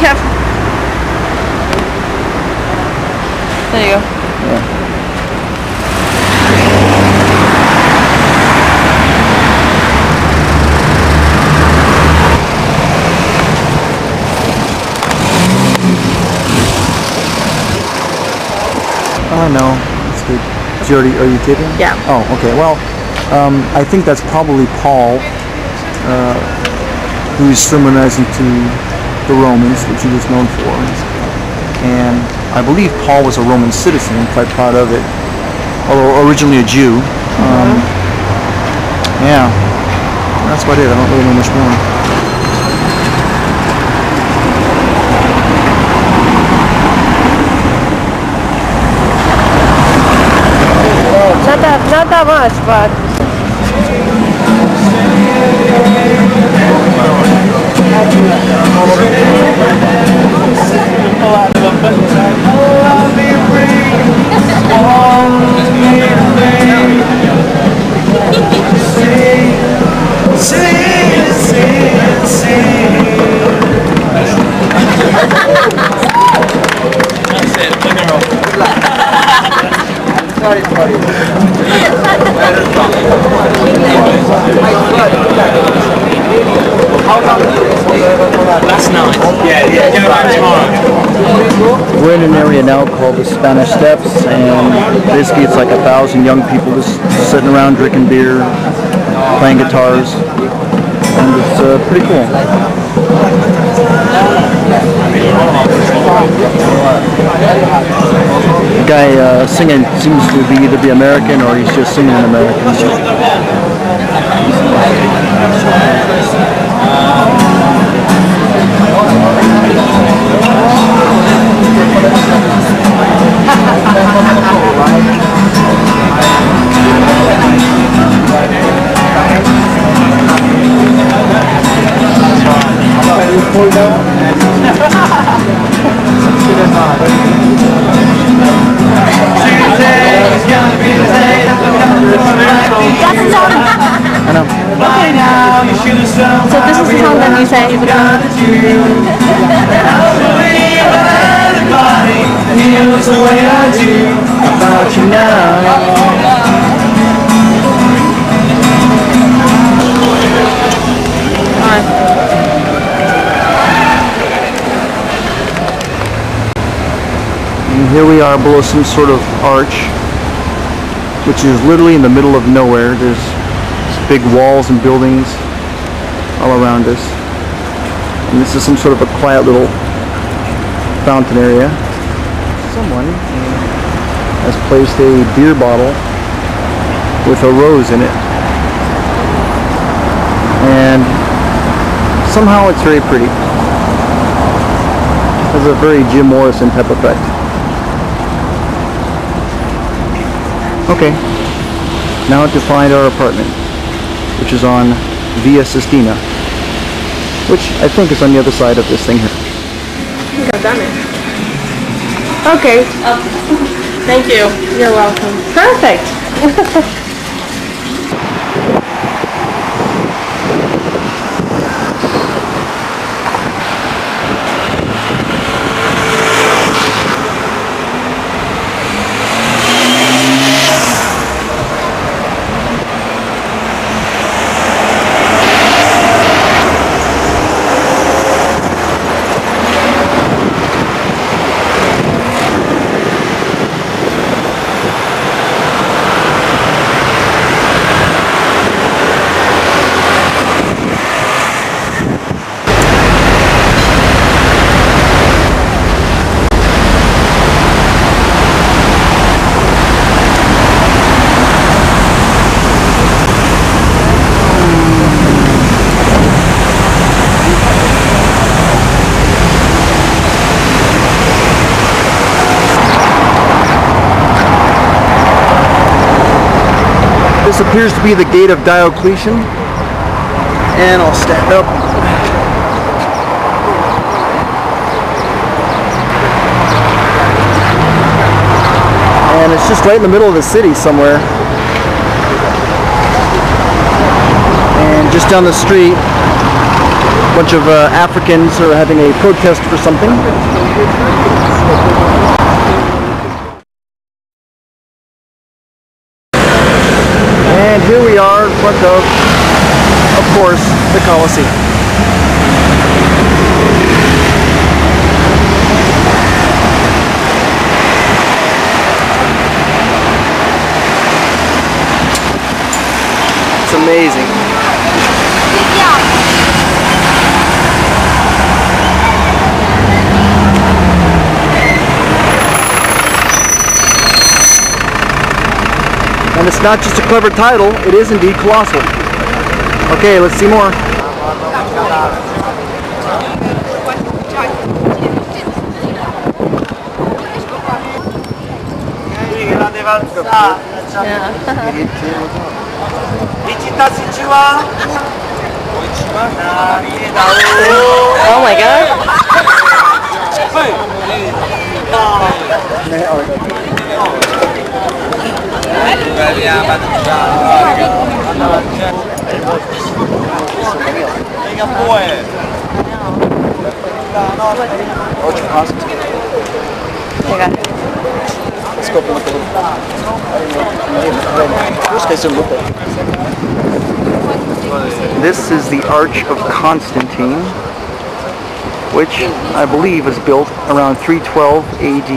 Yep. There you go. Yeah. Oh no, it's good. Are you kidding? Yeah. Oh, okay. Well, I think that's probably Paul, who's sermonizing to the Romans, which he was known for. And I believe Paul was a Roman citizen, and quite proud of it, although originally a Jew. Yeah, that's about it. I don't really know much more. Not that much, but Last night. Yeah, go back tomorrow. We're in an area now called the Spanish Steps, and basically it's like 1,000 young people just sitting around drinking beer, playing guitars, and it's pretty cool. The guy singing seems to either be American or he's just singing in American. I know. so this is the song that you say. Feels the way I do about you now. And here we are below some sort of arch, which is literally in the middle of nowhere. There's big walls and buildings all around us. And this is some sort of a quiet little fountain area. Someone has placed a beer bottle with a rose in it. And somehow it's very pretty. It has a very Jim Morrison type effect. Okay, now to find our apartment, which is on Via Sistina, which I think is on the other side of this thing here. I've done it. Okay. Thank you. You're welcome. Perfect. This appears to be the gate of Diocletian, and I'll stand up. And it's just right in the middle of the city somewhere. And just down the street bunch of Africans are having a protest for something. And here we are in front of course, the Colosseum. It's amazing. And it's not just a clever title, it is indeed colossal. Okay, let's see more. Oh my god. Let's go look a little. This is the Arch of Constantine, which I believe was built around 312 AD.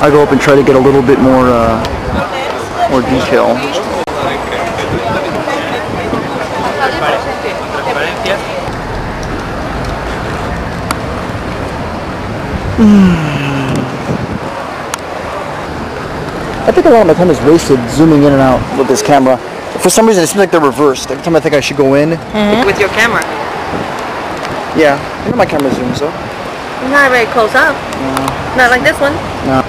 I'll go up and try to get a little bit more detail. I think a lot of my time is wasted zooming in and out with this camera. For some reason, it seems like they're reversed. Every time I think I should go in. With your camera? Yeah, I know my camera zooms though. Not very close up. No. Not like this one. No.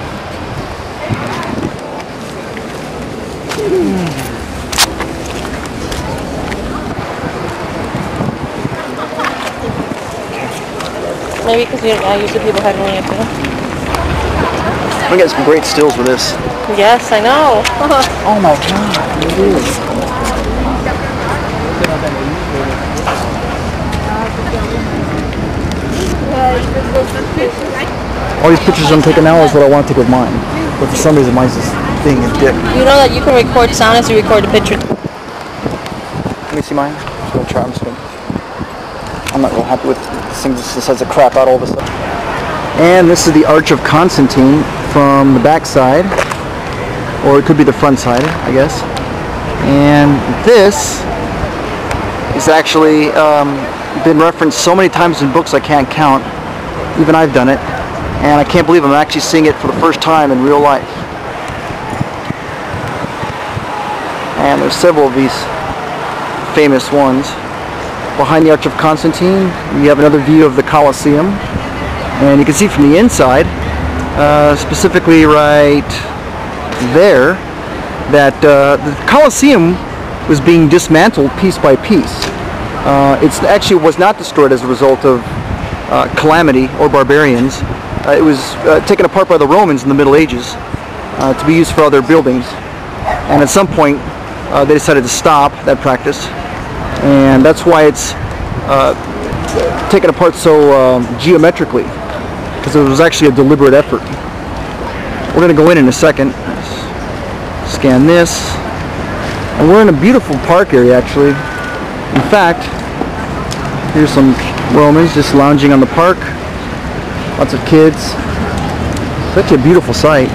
Maybe because usually people have only a few. We got some great stills with this. Yes, I know. Oh my god, it is. All these pictures I'm taking now is what I want to take with mine. But for some reason mine's just being a dick. You know that you can record sound as you record a picture. Let me see mine. I'm just gonna try. I'm not real happy with this thing. Just decides to crap out all this stuff. And this is the Arch of Constantine from the back side, or it could be the front side, I guess. And this is actually been referenced so many times in books I can't count. Even I've done it, and I can't believe I'm actually seeing it for the first time in real life. And there's several of these famous ones. Behind the Arch of Constantine, you have another view of the Colosseum, and you can see from the inside, specifically right there, that the Colosseum was being dismantled piece by piece. It actually was not destroyed as a result of calamity or barbarians. It was taken apart by the Romans in the Middle Ages to be used for other buildings, and at some point they decided to stop that practice. And that's why it's taken apart so geometrically, because it was actually a deliberate effort. We're going to go in a second, scan this, and we're in a beautiful park area actually. In fact, here's some Romans just lounging on the park, lots of kids. It's actually a beautiful sight.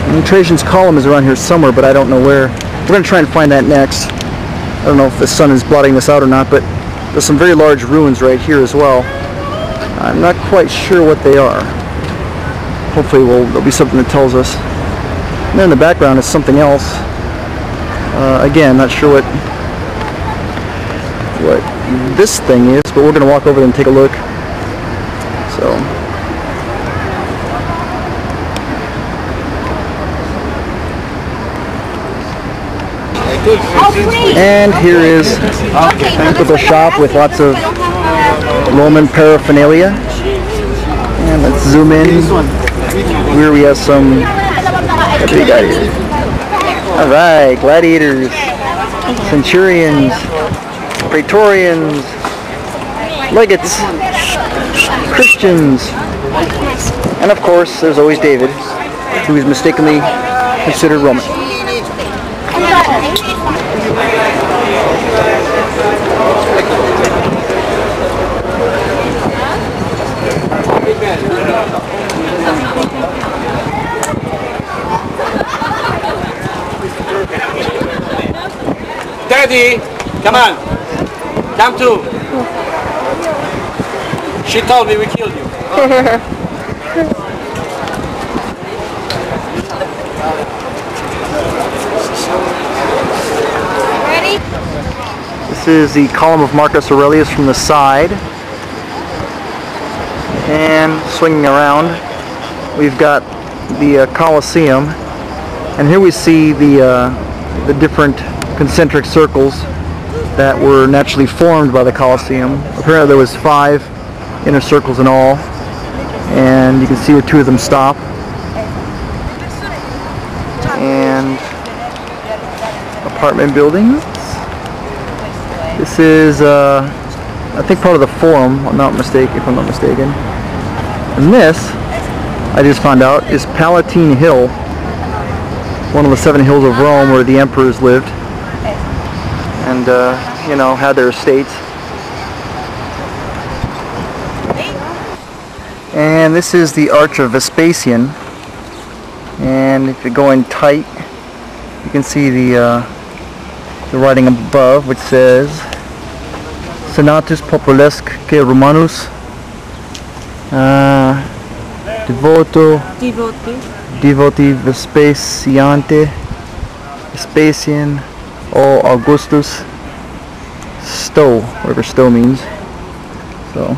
And Trajan's Column is around here somewhere, but I don't know where. We're going to try and find that next. I don't know if the sun is blotting this out or not, but there's some very large ruins right here as well. I'm not quite sure what they are. Hopefully there'll be something that tells us. And then in the background is something else. Again, not sure what this thing is, but we're going to walk over there and take a look. So. And here is a shop with lots of Roman paraphernalia. And let's zoom in. Here we have some What do we got here? Alright, gladiators, centurions, praetorians, legates, Christians, and of course there's always David, who is mistakenly considered Roman. Daddy, come on. Come to. She told me we killed you. Ready? This is the column of Marcus Aurelius from the side. And swinging around, we've got the Colosseum. And here we see the different concentric circles that were naturally formed by the Colosseum. Apparently there was 5 inner circles in all, and you can see where 2 of them stop. And apartment buildings. This is I think part of the Forum, if I'm not mistaken. And this, I just found out, is Palatine Hill, one of the 7 hills of Rome where the emperors lived and you know, had their estates. And this is the Arch of Vespasian, and if you're going tight, you can see the writing above, which says Senatus Populesque Romanus Devoti Vespasian o Augustus Sto, whatever Sto means. So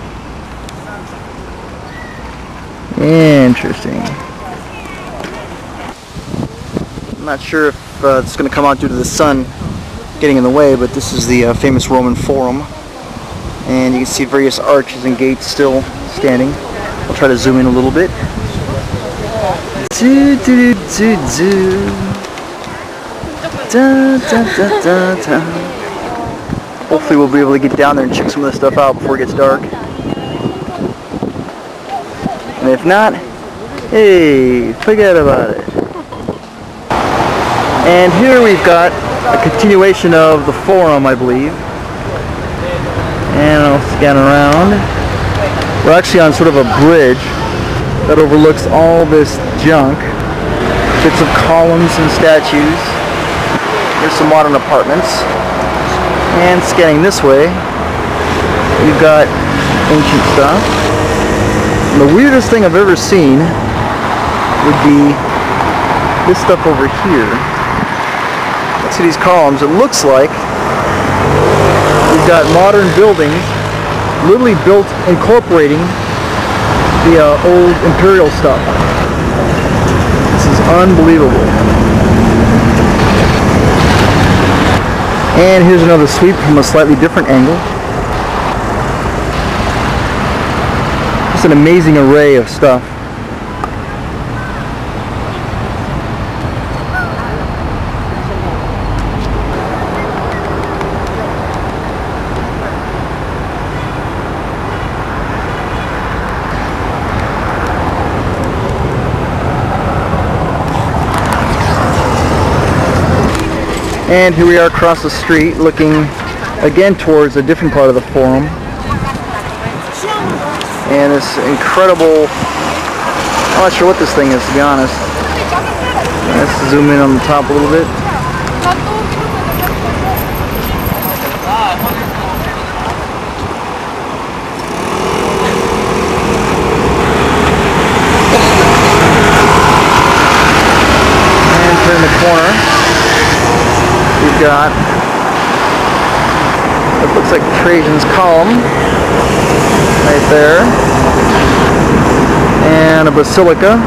interesting. I'm not sure if it's going to come out due to the sun getting in the way, but this is the famous Roman Forum, and you can see various arches and gates still standing. I'll try to zoom in a little bit. Hopefully we'll be able to get down there and check some of this stuff out before it gets dark. And if not, hey, forget about it. And here we've got a continuation of the Forum, I believe. And I'll scan around. We're actually on sort of a bridge that overlooks all this junk. Bits of columns and statues. Here's some modern apartments. And scanning this way, we've got ancient stuff. And the weirdest thing I've ever seen would be this stuff over here. Let's see these columns. It looks like we've got modern buildings literally built incorporating the old imperial stuff. This is unbelievable. And here's another sweep from a slightly different angle. Just an amazing array of stuff. And here we are across the street looking again towards a different part of the Forum. And this incredible, I'm not sure what this thing is, to be honest. Let's zoom in on the top a little bit. And turn the corner. We've got what looks like Trajan's column right there, and a basilica,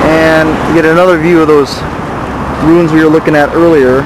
and you get another view of those ruins we were looking at earlier.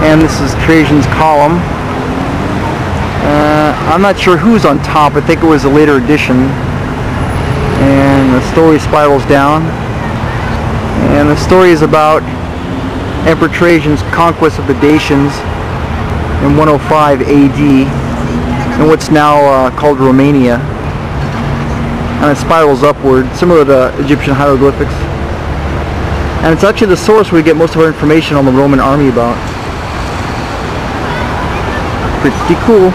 And this is Trajan's column. I'm not sure who's on top. I think it was a later edition. And the story spirals down. And the story is about Emperor Trajan's conquest of the Dacians in 105 AD in what's now called Romania. And it spirals upward, similar to Egyptian hieroglyphics. And it's actually the source where we get most of our information on the Roman army about. Pretty cool.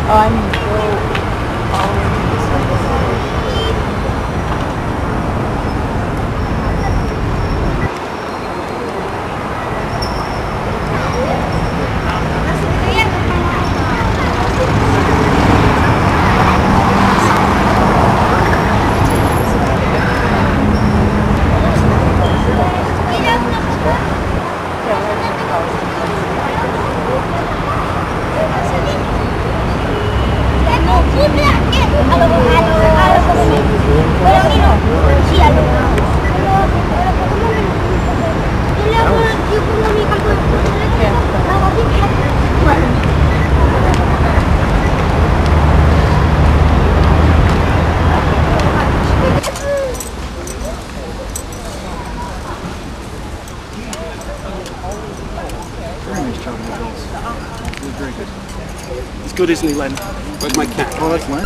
Oh, I mean, Let's go Disneyland. Where's my cat? Oh, that's mine.